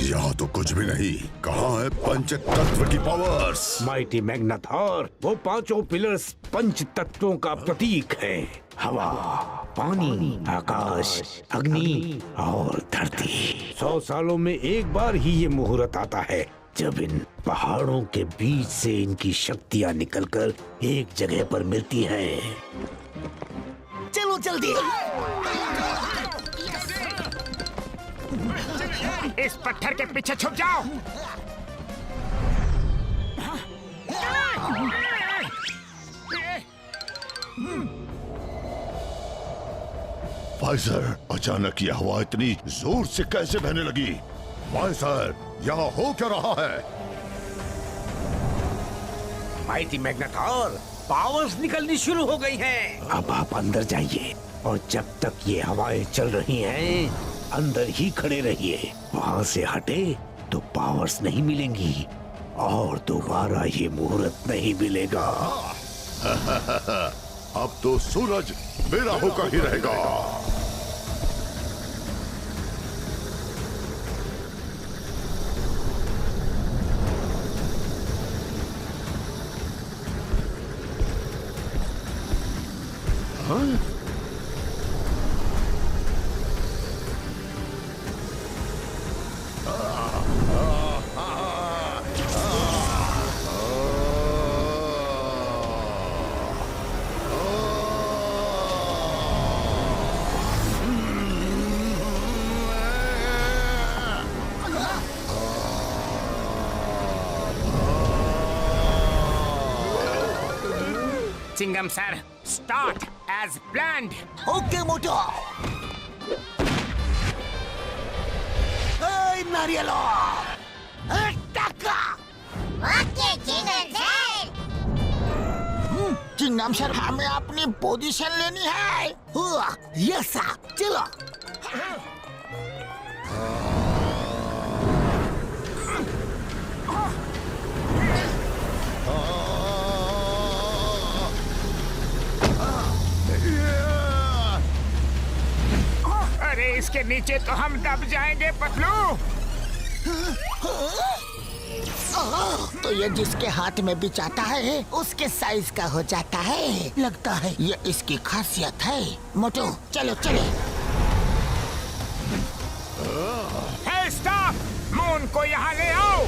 यहाँ तो कुछ भी नहीं। कहाँ है पंच तत्व की पावर्स? माइटी मैग्नाथोर, वो पांचों पिलर्स पंच तत्वों का प्रतीक है। हवा, पानी, आकाश, अग्नि और धरती। 100 सालों में एक बार ही ये मुहूर्त आता है जब इन पहाड़ों के बीच से इनकी शक्तियां निकलकर एक जगह पर मिलती हैं। चलो जल्दी। इस पत्थर के पीछे छुप जाओ। वाइजर, अचानक ये हवा इतनी जोर से कैसे बहने लगी? वाइजर, यहाँ हो क्या रहा है? माइटी मैग्नेटॉर, पावर्स निकलनी शुरू हो गई हैं। अब आप अंदर जाइए और जब तक ये हवाएं चल रही हैं, अंदर ही खड़े रहिए। वहाँ से हटे तो पावर्स नहीं मिलेंगी और दोबारा ये मुहूर्त नहीं मिलेगा। अब तो सूरज मेरा होकर ही रहेगा। Chingum sir, start as planned. Okay Motu. Nariyal okay Chingum sir. Chingum sir, हमें अपनी पोजीशन लेनी है। यस चलो। अरे इसके नीचे तो हम दब जाएंगे पतलू। तो ये जिसके हाथ में भी जाता है उसके साइज का हो जाता है। लगता है ये इसकी खासियत है। मोटू चलो चले। हे स्टॉप, मून को यहाँ ले आओ।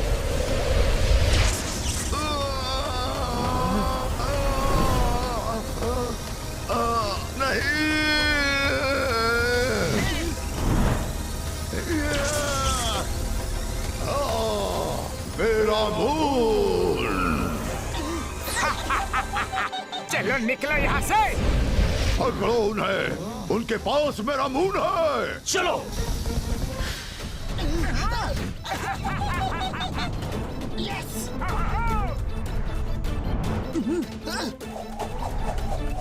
मेरा मून। चलो निकलो यहाँ से। पकड़ो उन्हें, उनके पास मेरा मून है। चलो।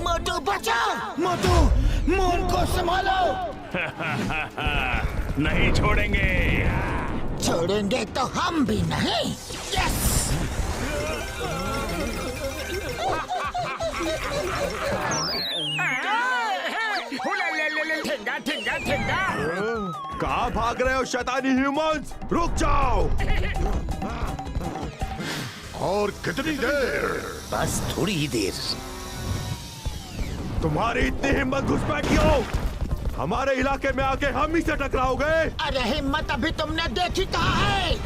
मोटू बचाओ। मोटू, मून को संभालो। नहीं छोड़ेंगे। छोड़ेंगे तो हम भी नहीं। यस। ठेंगा ठेंगा ठेंगा। कहाँ भाग रहे हो शैतानी ह्यूमंस? रुक जाओ। और कितनी देर? बस थोड़ी ही देर। तुम्हारी इतनी हिम्मत घुसपैठ क्यों? हमारे इलाके में आके हम ही से टकराओगे? अरे हिम्मत अभी तुमने देखी कहाँ है?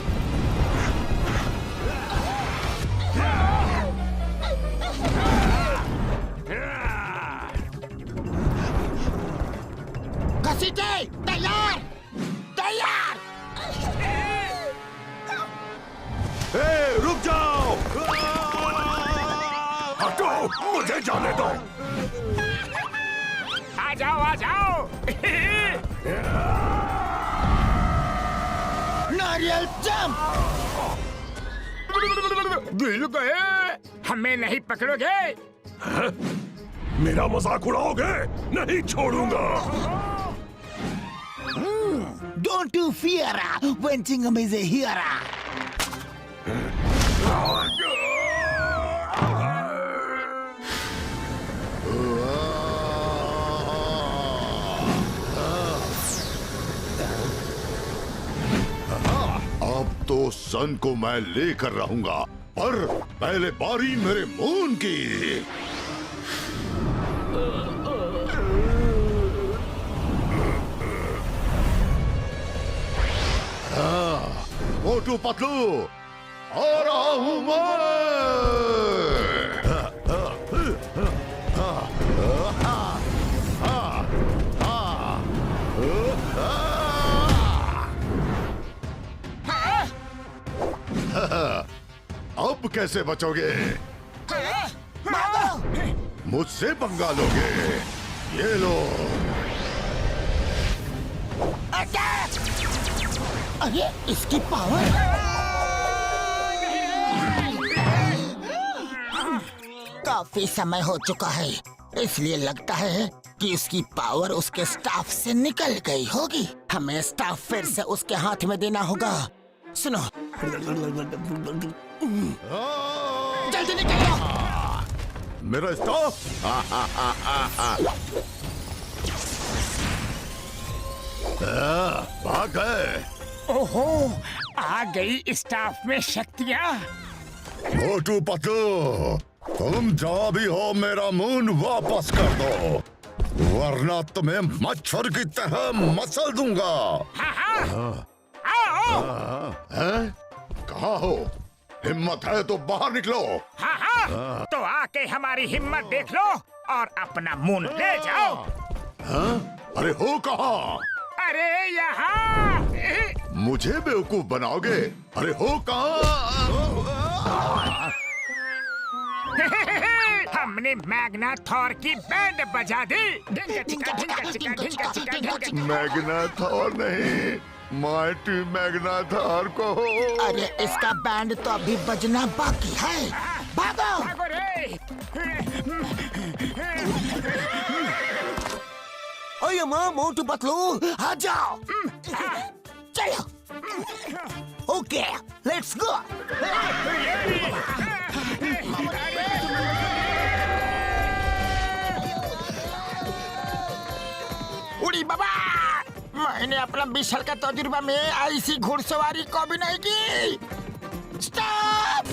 घसीटे, तैयार तैयार। रुक जाओ। हटो, मुझे जाने दो। आ जाओ आ जाओ। नारियल जंप। गिर गए। हमें नहीं पकड़ोगे? मेरा मजाक उड़ाओगे? नहीं छोड़ूंगा। Don't you fear when Chingam is here. अब तो सन को मैं लेकर रहूंगा, पर पहले बारी मेरे मून की। मोटू पतलू, आ रहा हूं अब कैसे बचोगे? मुझसे पंगा लोगे? ये लो। अरे इसकी पावर! काफी समय हो चुका है, इसलिए लगता है कि उसकी पावर उसके स्टाफ से निकल गई होगी। हमें स्टाफ फिर से उसके हाथ में देना होगा। सुनो, जल्दी निकलो। मेरा स्टाफ? भाग गए। ओहो, आ गई स्टाफ में शक्तियाँ। मोटू पतलू, तुम जो भी हो मेरा मून वापस कर दो, वरना तुम्हें मच्छर की तरह मसल दूंगा। कहाँ हो? हिम्मत है तो बाहर निकलो। हाँ, तो आके हमारी हिम्मत देख लो और अपना मून ले जाओ। अरे हो कहाँ? अरे यहाँ। मुझे बेवकूफ बनाओगे? अरे हो कहाँ? हमने मैग्नाथॉर की बैंड बजा दी। मैग्नाथॉर नहीं, माइटी मैग्नाथॉर को। अरे इसका बैंड तो अभी बजना बाकी है। भागो! भागो रे! ओए माँ, मोटू पतलू, आ जाओ। चलो। Okay, let's go. उड़ी बाबा, मैंने अपना 20 साल का तजुर्बा में ऐसी घुड़सवारी कभी नहीं की। स्टॉप!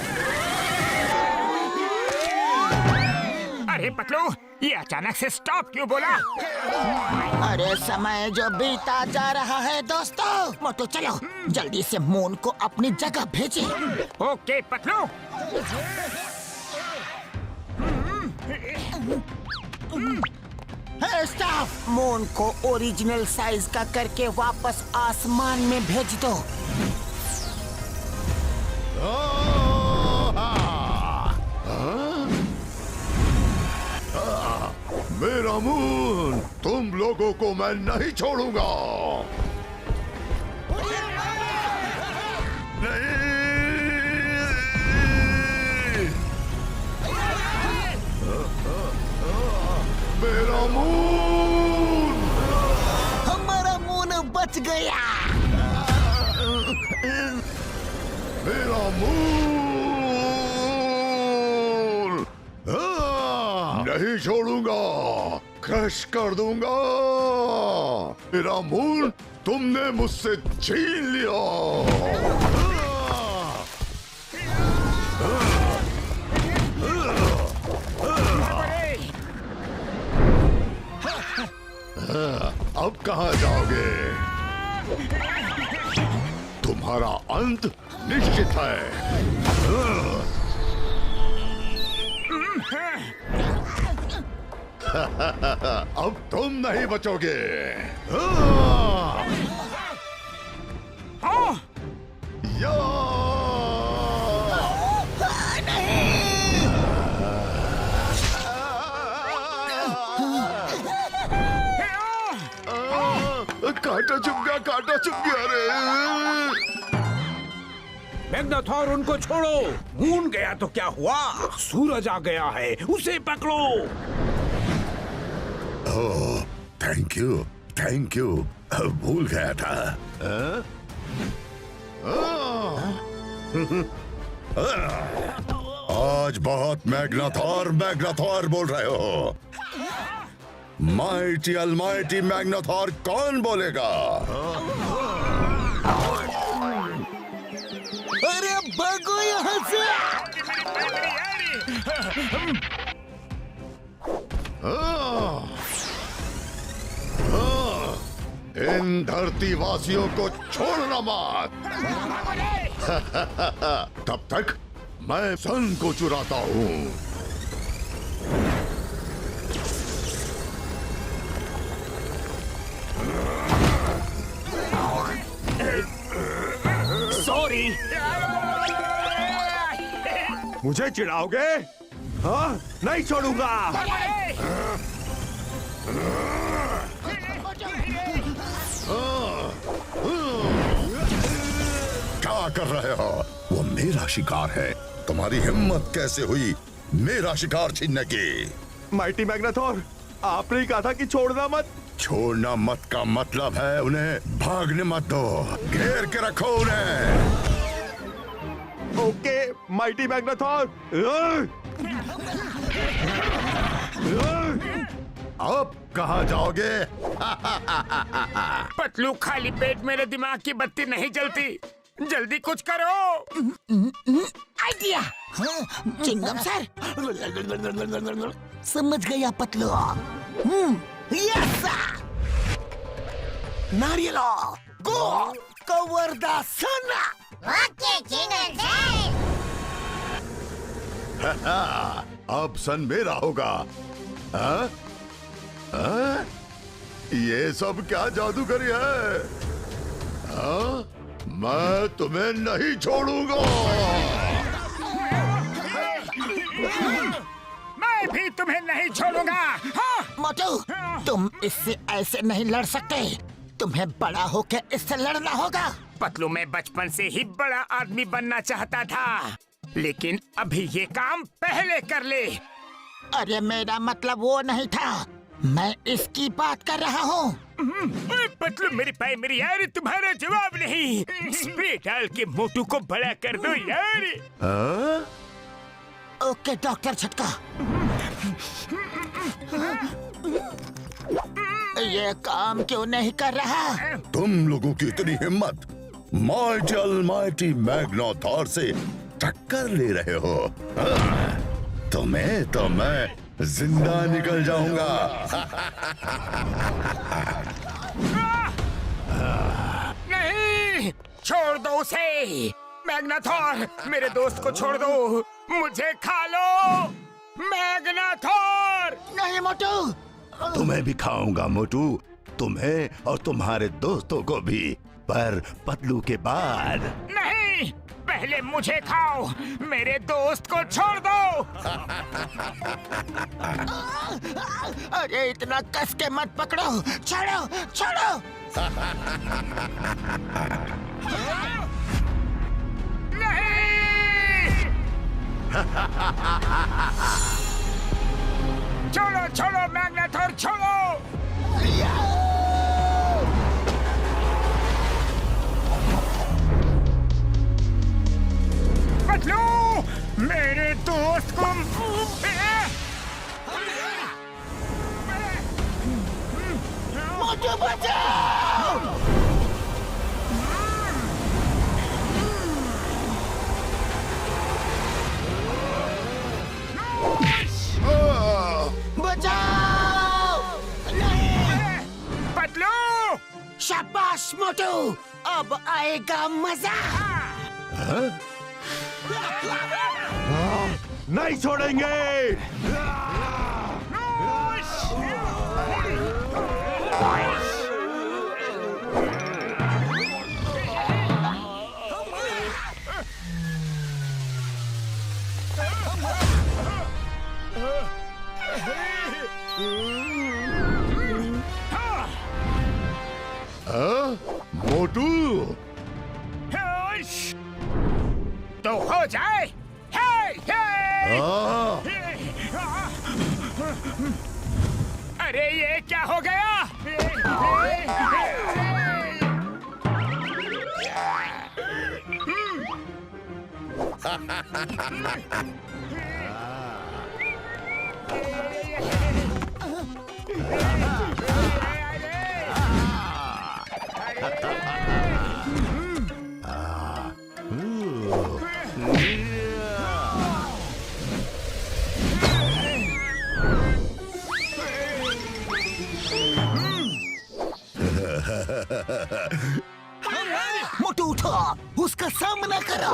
अरे पतलू, ये अचानक से स्टॉप क्यों बोला? अरे समय जो बीता जा रहा है दोस्तों। मोटू चलो, जल्दी से मून को अपनी जगह भेजें। ओके पतलू। स्टाफ, मून को ओरिजिनल साइज का करके वापस आसमान में भेज दो। मेरा मून, तुम लोगों को मैं नहीं छोड़ूंगा। नहीं। मेरा मून! हमारा मून बच गया। मेरा मून! नहीं छोड़ूंगा, क्रश कर दूंगा। मेरा मून तुमने मुझसे छीन लिया। अब कहाँ जाओगे? तुम्हारा अंत निश्चित है। अब तुम नहीं बचोगे। या! कांटा चुप गया रे। मैग्नाथॉर, उनको छोड़ो। मून गया तो क्या हुआ? सूरज आ गया है, उसे पकड़ो। ओह, थैंक यू, भूल गया था। आज बहुत मैग्नाथॉर बोल रहे हो। माइटी अलमाइटी मैग्नाथॉर कौन बोलेगा? अरे भागो यहाँ से! इन धरती वासियों को छोड़ना मत। तब तक मैं सन को चुराता हूँ। सॉरी। मुझे चिढ़ाओगे? हाँ, नहीं छोड़ूंगा। क्या कर रहे हो? वो मेरा शिकार है। तुम्हारी हिम्मत कैसे हुई मेरा शिकार छीनने की? माइटी मैग्नाथोर, आपने ही कहा था कि छोड़ना मत। छोड़ना मत का मतलब है उन्हें भागने मत दो, घेर के रखो उन्हें। Okay mighty Magnathor. अब कहाँ जाओगे? पतलू, खाली पेट मेरे दिमाग की बत्ती नहीं जलती। जल्दी कुछ करो। आइडिया। चिंगम सर, समझ गया पतलू। यस नारियलो go cover the sun. Okay jingle bell. अब सन मेरा होगा। हाँ? हाँ? ये सब क्या जादूगरी है? हाँ? मैं तुम्हें नहीं छोड़ूंगा। मैं भी तुम्हें नहीं छोड़ूंगा। हाँ? मोटू, तुम इससे ऐसे नहीं लड़ सकते। तुम्हें बड़ा होकर इससे लड़ना होगा। पतलू, मैं बचपन से ही बड़ा आदमी बनना चाहता था, लेकिन अभी ये काम पहले कर ले। अरे मेरा मतलब वो नहीं था, मैं इसकी बात कर रहा हूँ। पतलू मेरी पाई मेरी यार, तुम्हारा जवाब नहीं। स्प्रे डाल के मोटू को बड़ा कर दो यार। हाँ? ओके डॉक्टर झटका। ये काम क्यों नहीं कर रहा? तुम लोगों की इतनी हिम्मत माइटी अलमाइटी मैग्नाथोर से टक्कर ले रहे हो? तुम्हें तो मैं जिंदा निकल जाऊंगा। नहीं, छोड़ दो उसे। मैग्नाथोर, मेरे दोस्त को छोड़ दो। मुझे खा लो मैग्नाथोर। नहीं मोटू। तुम्हें भी खाऊंगा मोटू, तुम्हें और तुम्हारे दोस्तों को भी, पर पतलू के बाद। नहीं, पहले मुझे खाओ, मेरे दोस्त को छोड़ दो। अरे इतना कस के मत पकड़ो, छोड़ो छोड़ो। नहीं। छोड़ो छोड़ो मैग्नाथोर, छोड़ो। पतलू, मेरे दोस्त को। मोटू बचाओ। बचाओ। नहीं। पतलू, शाबाश मोटू, अब आएगा मजा। नहीं छोड़ेंगे। मोटू, तो हो जाए। हे, हे। अरे ये क्या हो गया? मोटू उठो, उसका सामना करो।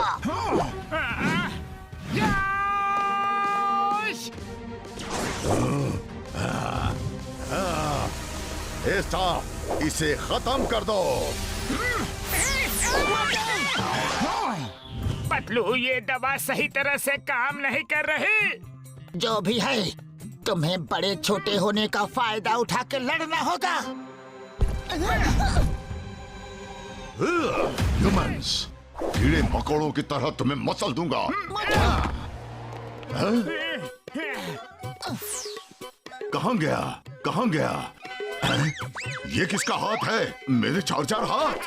स्टाफ, इसे खत्म कर दो। पतलू, ये दवा सही तरह से काम नहीं कर रही। जो भी है, तुम्हें बड़े छोटे होने का फायदा उठा के लड़ना होगा। ह्यूमंस, कीड़े मकोड़ों की तरह तुम्हें मसल दूंगा। कहाँ गया? कहाँ गया? ये किसका हाथ है? मेरे 4 हाथ।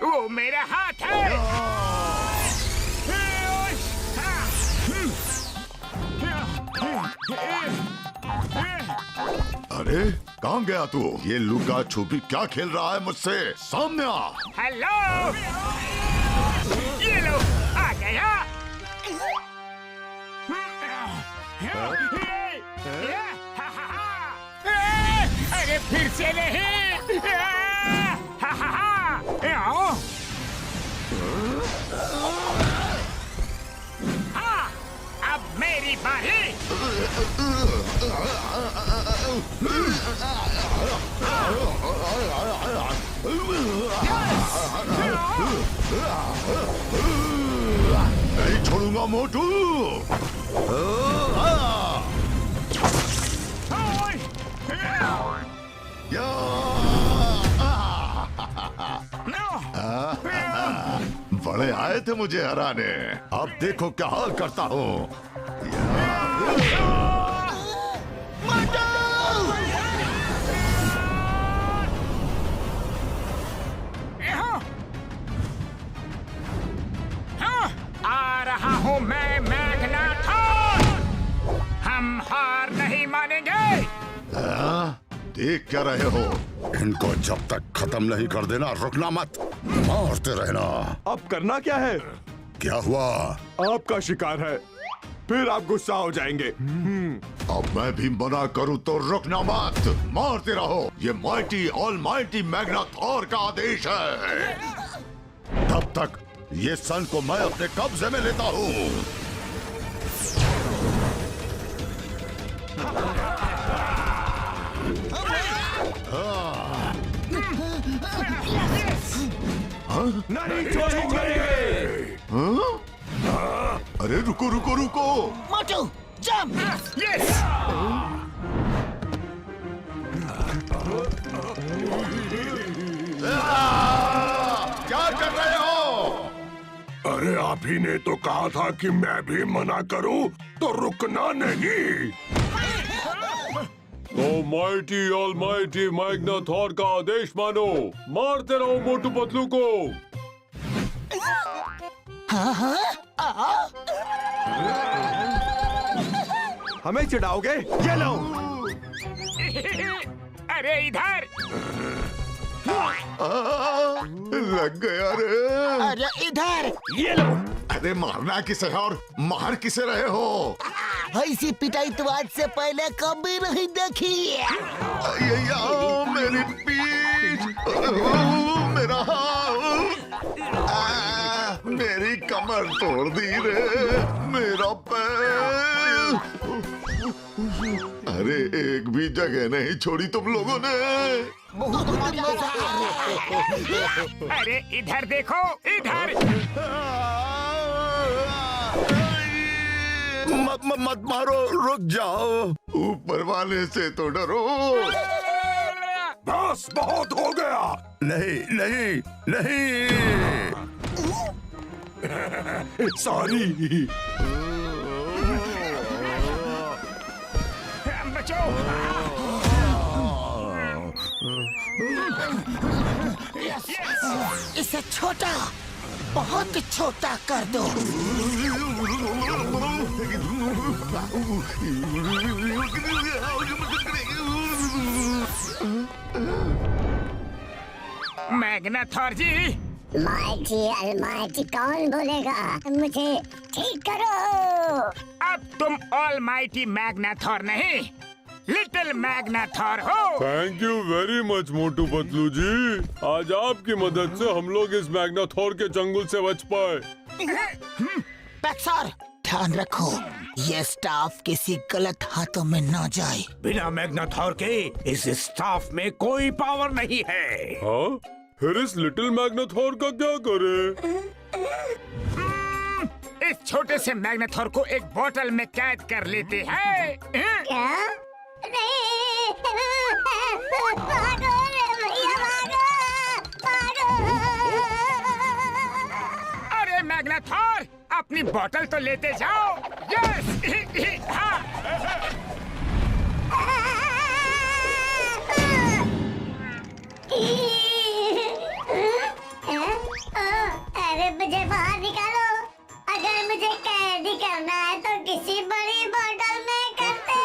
वो मेरा हाथ है। अरे कहाँ गया तू? ये लुका छुपी क्या खेल रहा है मुझसे? सामने आ। हेलो, ये लो, आ गया। अरे फिर से नहीं। हाँ, अब मेरी बारी। नहीं छोड़ूंगा मोटू। बड़े आए थे मुझे हराने, अब देखो क्या हाल करता हूँ। आ रहा हूँ मैं, मैग्नाथॉर। हम हार नहीं मानेंगे। देख क्या रहे हो? इनको जब तक खत्म नहीं कर देना रुकना मत, मारते रहना। अब करना क्या है? क्या हुआ? आपका शिकार है, फिर आप गुस्सा हो जाएंगे। अब मैं भी मना करूं तो रुकना मत, मारते रहो। ये माइटी ऑलमाइटी मैग्नाथॉर का आदेश है। तब तक ये सन को मैं अपने कब्जे में लेता हूँ। नहीं छोड़ेंगे। अरे रुको रुको रुको। मोटू, जंप। यस। क्या कर रहे हो? अरे आप ही ने तो कहा था कि मैं भी मना करूं तो रुकना नहीं। तो माइटी ऑलमाइटी मैग्नाथॉर का आदेश मानो, मारते रहो मोटू पतलू को। हमें चिढ़ाओगे? ये लो। अरे इधर। लग गया रे। अरे इधर। ये लो। अरे मारना किसे है और मार किसे रहे हो? ऐसी पिटाई तो आज से पहले कभी नहीं देखी। मेरी पीठ, मेरा हाथ, मेरी कमर तोड़ दी रे, मेरा पैर। अरे एक भी जगह नहीं छोड़ी तुम लोगों ने। बहुत मजा आ रहा है। अरे इधर देखो, इधर। मत मारो, रुक जाओ। ऊपर वाले से तो डरो। बस बहुत हो गया। नहीं नहीं नहीं। सॉरी। बचो। इसे छोटा, बहुत छोटा कर दो। मैग्नाथॉर जी। माइटी अलमाइटी कौन बोलेगा? मुझे ठीक करो। अब तुम ऑलमाइटी मैग्नाथॉर नहीं, लिटिल मैग्नाथॉर हो। Thank you very much Motu Patlu जी। आज आपकी मदद से हम लोग इस मैग्नाथॉर के चंगुल से बच पाए। पैक्सर, ध्यान रखो ये स्टाफ किसी गलत हाथों में ना जाए। बिना मैग्नाथॉर के इस स्टाफ में कोई पावर नहीं है। हाँ, फिर इस लिटिल मैग्नाथॉर का क्या करे? इस छोटे से मैग्नेथॉर को एक बोतल में कैद कर लेते हैं। क्या? नहीं, भागो रे भैया, भागो। अरे मैग्नेथॉर, अपनी बोतल तो लेते जाओ। यस, हाँ। अरे मुझे बाहर निकालो। अगर मुझे कैदी करना है तो किसी बड़ी बोतल में करते।